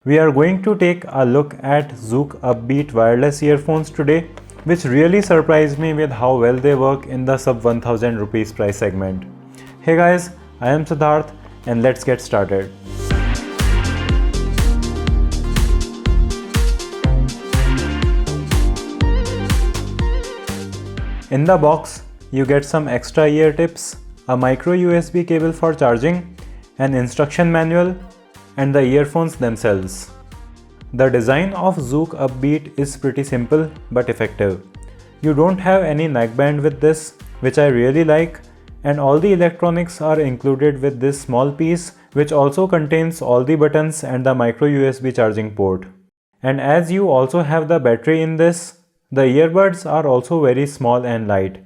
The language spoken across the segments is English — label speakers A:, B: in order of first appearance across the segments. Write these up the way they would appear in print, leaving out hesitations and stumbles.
A: We are going to take a look at Zoook UpBeat wireless earphones today, which really surprised me with how well they work in the sub 1000 rupees price segment. Hey guys, I am Siddharth and let's get started. In the box, you get some extra ear tips, a micro USB cable for charging, an instruction manual, and the earphones themselves. The design of Zoook UpBeat is pretty simple but effective. You don't have any neckband with this, which I really like, and all the electronics are included with this small piece, which also contains all the buttons and the micro USB charging port. And as you also have the battery in this, the earbuds are also very small and light.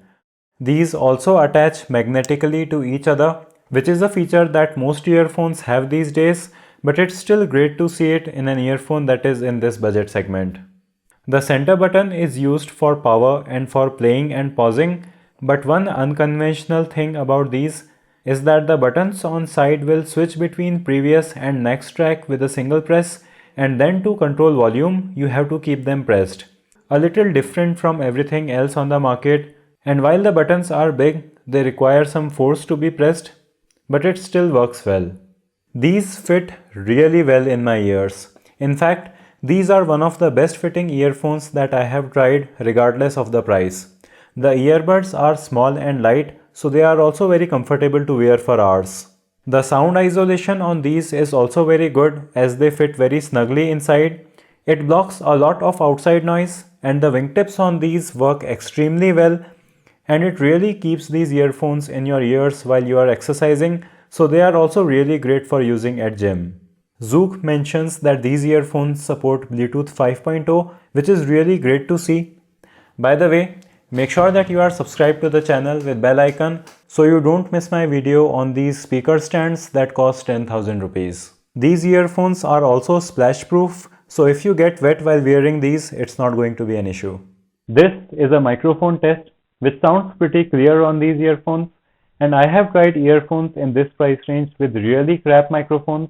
A: These also attach magnetically to each other, which is a feature that most earphones have these days, but it's still great to see it in an earphone that is in this budget segment. The center button is used for power and for playing and pausing, but one unconventional thing about these is that the buttons on side will switch between previous and next track with a single press, and then to control volume you have to keep them pressed. A little different from everything else on the market, and while the buttons are big, they require some force to be pressed, but it still works well. These fit really well in my ears. In fact, these are one of the best fitting earphones that I have tried regardless of the price. The earbuds are small and light, so they are also very comfortable to wear for hours. The sound isolation on these is also very good as they fit very snugly inside. It blocks a lot of outside noise, and the wingtips on these work extremely well, and it really keeps these earphones in your ears while you are exercising, so they are also really great for using at gym. Zoook mentions that these earphones support Bluetooth 5.0, which is really great to see. By the way, make sure that you are subscribed to the channel with bell icon so you don't miss my video on these speaker stands that cost 10,000 rupees. These earphones are also splash proof, so if you get wet while wearing these, it's not going to be an issue. This is a microphone test, which sounds pretty clear on these earphones. And I have tried earphones in this price range with really crap microphones,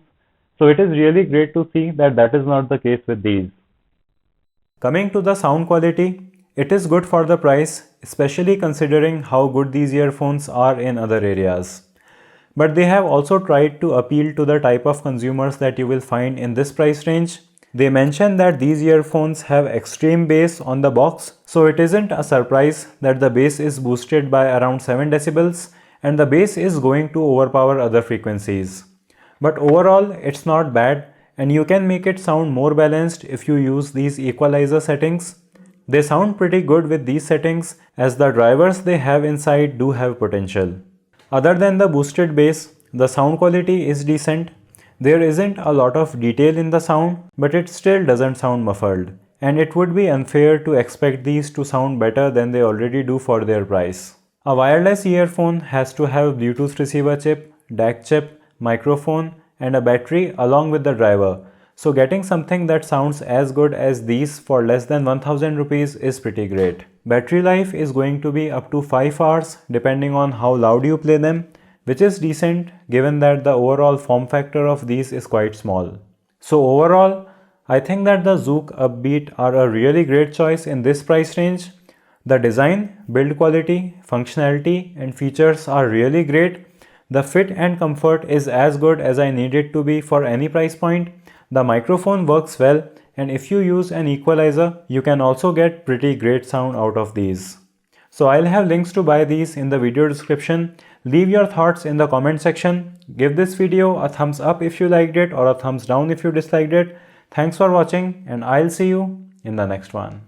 A: so it is really great to see that that is not the case with these. Coming to the sound quality, it is good for the price, especially considering how good these earphones are in other areas. But they have also tried to appeal to the type of consumers that you will find in this price range. They mention that these earphones have extreme bass on the box, so it isn't a surprise that the bass is boosted by around 7 decibels. And the bass is going to overpower other frequencies. But overall, it's not bad, and you can make it sound more balanced if you use these equalizer settings. They sound pretty good with these settings, as the drivers they have inside do have potential. Other than the boosted bass, the sound quality is decent. There isn't a lot of detail in the sound, but it still doesn't sound muffled, and it would be unfair to expect these to sound better than they already do for their price. A wireless earphone has to have Bluetooth receiver chip, DAC chip, microphone, and a battery along with the driver. So getting something that sounds as good as these for less than 1000 rupees is pretty great. Battery life is going to be up to 5 hours depending on how loud you play them, which is decent given that the overall form factor of these is quite small. So overall, I think that the Zoook UpBeat are a really great choice in this price range. The design, build quality, functionality, and features are really great. The fit and comfort is as good as I need it to be for any price point. The microphone works well, and if you use an equalizer, you can also get pretty great sound out of these. So I'll have links to buy these in the video description. Leave your thoughts in the comment section. Give this video a thumbs up if you liked it or a thumbs down if you disliked it. Thanks for watching, and I'll see you in the next one.